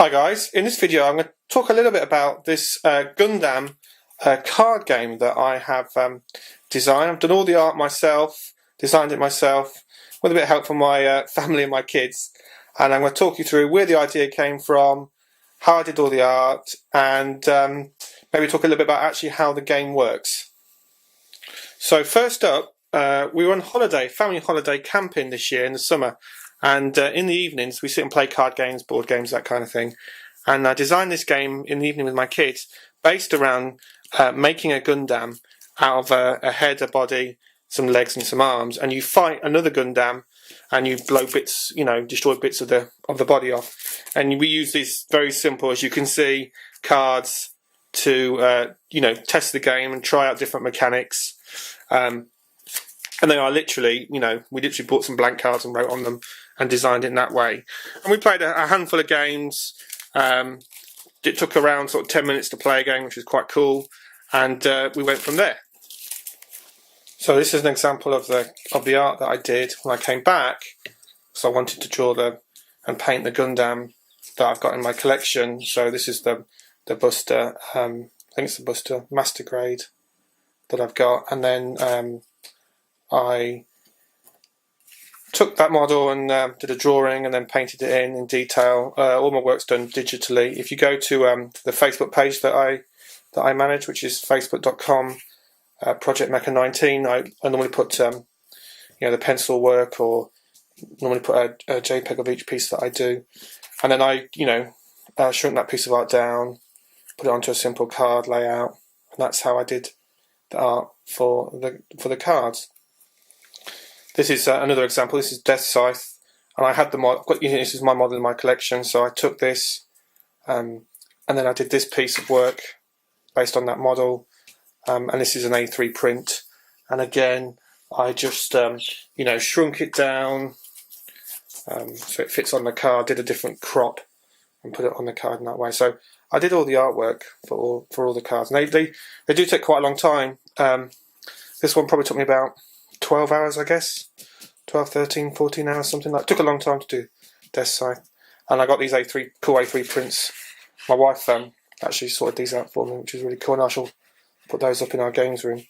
Hi guys, in this video I'm going to talk a little bit about this Gundam card game that I have designed. I've done all the art myself, designed it myself, with a bit of help from my family and my kids, and I'm going to talk you through where the idea came from, how I did all the art, and maybe talk a little bit about actually how the game works. So first up, we were on holiday, family holiday camping this year in the summer. And in the evenings, we sit and play card games, board games, that kind of thing. And I designed this game in the evening with my kids, based around making a Gundam out of a head, a body, some legs, and some arms. And you fight another Gundam, and you blow bits, destroy bits of the body off. And we use these very simple, as you can see, cards to test the game and try out different mechanics. And then I literally, we literally bought some blank cards and wrote on them and designed it in that way. And we played a handful of games. It took around sort of 10 minutes to play a game, which was quite cool. And we went from there. So this is an example of the art that I did when I came back. So I wanted to draw and paint the Gundam that I've got in my collection. So this is the Buster, I think it's the Buster Master Grade that I've got. And then I took that model and did a drawing and then painted it in detail. All my work's done digitally. If you go to the Facebook page that I manage, which is facebook.com Project Mecha 19, I normally put the pencil work, or normally put a JPEG of each piece that I do, and then I shrunk that piece of art down, put it onto a simple card layout, and that's how I did the art for the cards. This is another example. This is Death Scythe, and I had the mod. This is my model in my collection, so I took this, and then I did this piece of work based on that model, and this is an A3 print. And again, I just shrunk it down so it fits on the card. Did a different crop and put it on the card in that way. So I did all the artwork for all the cards, and they do take quite a long time. This one probably took me about 12 hours, I guess. 12, 13, 14 hours, something like that. It took a long time to do Death Scythe. And I got these cool A3 prints. My wife actually sorted these out for me, which is really cool, and I shall put those up in our games room.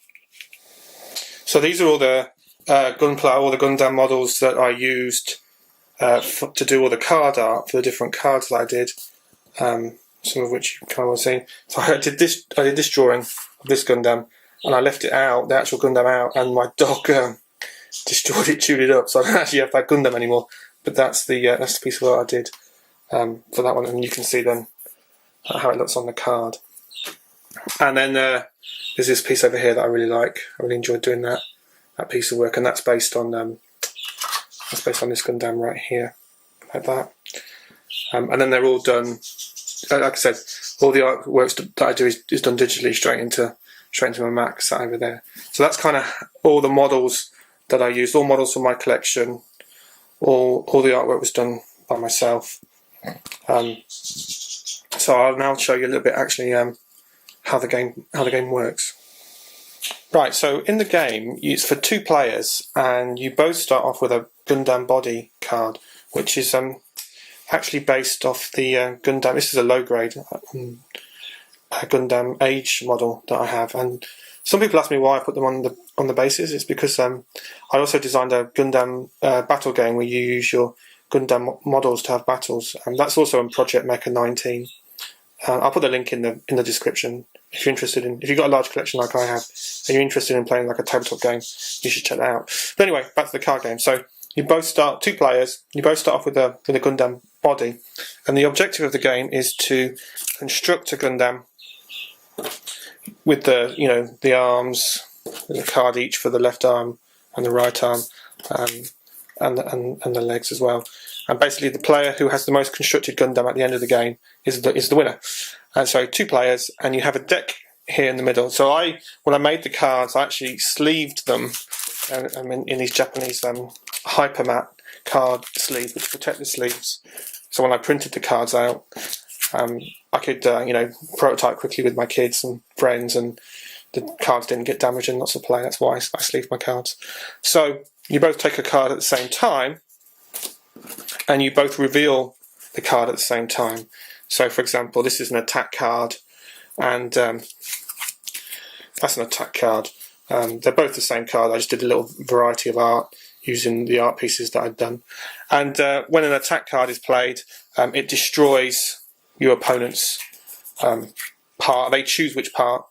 So these are all the Gunpla, all the Gundam models that I used to do all the card art for the different cards that I did. Some of which you kind of seeing. So I did this drawing of this Gundam, and I left it out, the actual Gundam out, and my dog destroyed it, chewed it up, so I don't actually have that Gundam anymore. But that's the piece of art I did for that one, and you can see then how it looks on the card. And then there's this piece over here that I really like. I really enjoyed doing that piece of work, and that's based on this Gundam right here, like that. And then they're all done. Like I said, all the artworks that I do is done digitally straight into my Mac sat over there. So that's kind of all the models that I used, all models from my collection. All the artwork was done by myself. So I'll now show you a little bit actually how the game works. Right, so in the game it's for 2 players, and you both start off with a Gundam body card, which is actually based off the Gundam. This is a low grade Gundam Age model that I have, and some people ask me why I put them on the bases. It's because I also designed a Gundam battle game where you use your Gundam models to have battles, and that's also in Project Mecha 19. I'll put the link in the description if you're interested if you've got a large collection like I have and you're interested in playing like a tabletop game, you should check that out. But anyway, back to the card game. So you both start, 2 players, you both start off with a Gundam body, and the objective of the game is to construct a Gundam with the arms, there's a card each for the left arm and the right arm, and the legs as well. And basically the player who has the most constructed Gundam at the end of the game is the winner. And so 2 players, and you have a deck here in the middle. So when I made the cards, I actually sleeved them in these Japanese hypermat card sleeves, which protect the sleeves. So when I printed the cards out, I could prototype quickly with my kids and friends, and the cards didn't get damaged in lots of play. That's why I sleeved my cards. So you both take a card at the same time, and you both reveal the card at the same time. So for example, this is an attack card, and that's an attack card. They're both the same card. I just did a little variety of art using the art pieces that I'd done. And when an attack card is played, it destroys your opponent's part. They choose which part,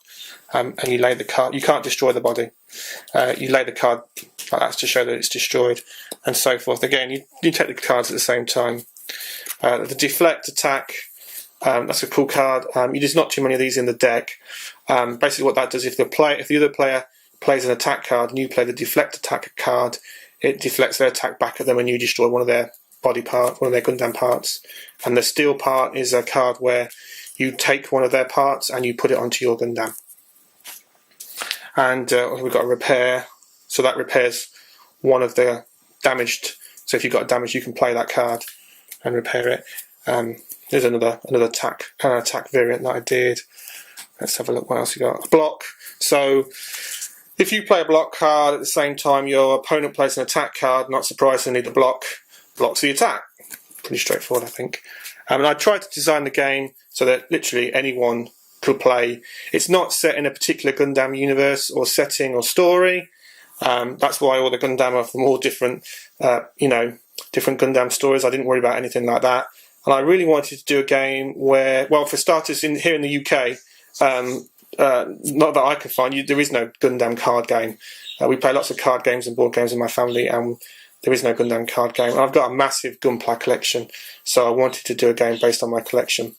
and you lay the card. You can't destroy the body. You lay the card like that to show that it's destroyed, and so forth. Again, you take the cards at the same time. The deflect attack, that's a cool card. There's not too many of these in the deck. Basically what that does, if the other player plays an attack card and you play the deflect attack card, it deflects their attack back at them and you destroy one of their body parts, one of their Gundam parts. And the steel part is a card where you take one of their parts and you put it onto your Gundam. And we've got a repair, so that repairs one of the damaged. So if you've got a damage, you can play that card and repair it. There's another attack variant that I did. Let's have a look what else you got. A block. So if you play a block card at the same time your opponent plays an attack card, not surprisingly the block blocks the attack. Pretty straightforward, I think. And I tried to design the game so that literally anyone could play. It's not set in a particular Gundam universe or setting or story. That's why all the Gundam are from all different, different Gundam stories. I didn't worry about anything like that. And I really wanted to do a game where, well, for starters, here in the UK, not that I can find, there is no Gundam card game. We play lots of card games and board games in my family, and there is no Gundam card game. And I've got a massive Gunpla collection, so I wanted to do a game based on my collection.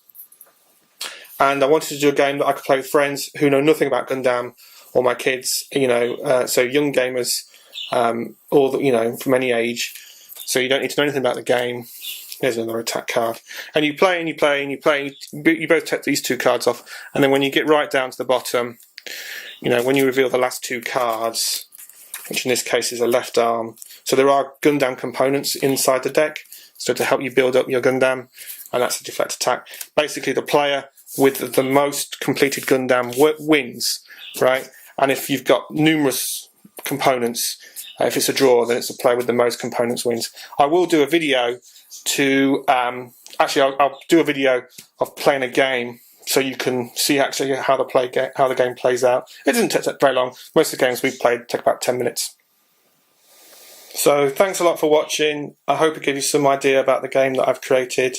And I wanted to do a game that I could play with friends who know nothing about Gundam, or my kids, so young gamers, from any age. So you don't need to know anything about the game. There's another attack card. And you play and you play and you play. You both take these two cards off. And then when you get right down to the bottom, when you reveal the last two cards, which in this case is a left arm. So there are Gundam components inside the deck, so to help you build up your Gundam. And that's a deflect attack. Basically, the player with the most completed Gundam wins, right? And if you've got numerous components, if it's a draw, then it's the player with the most components wins. I will do a video to I'll do a video of playing a game so you can see actually how the game plays out. It doesn't take very long. Most of the games we've played take about 10 minutes. So thanks a lot for watching. I hope it gave you some idea about the game that I've created.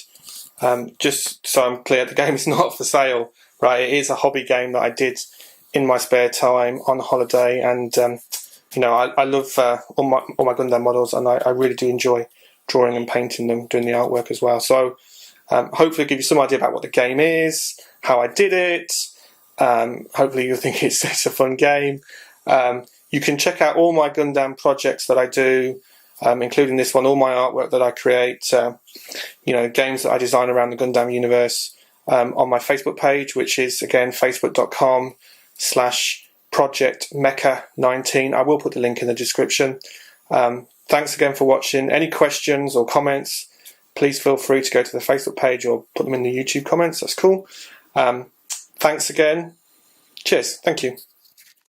Just so I'm clear, the game is not for sale, right? It is a hobby game that I did in my spare time on holiday, and I love all my Gundam models, and I really do enjoy drawing and painting them, doing the artwork as well. So hopefully give you some idea about what the game is, how I did it. Hopefully you'll think it's a fun game. You can check out all my Gundam projects that I do, including this one, all my artwork that I create, games that I design around the Gundam universe, on my Facebook page, which is again facebook.com/projectmecha19. I will put the link in the description. Thanks again for watching. Any questions or comments, please feel free to go to the Facebook page or put them in the YouTube comments. That's cool. Thanks again. Cheers. Thank you.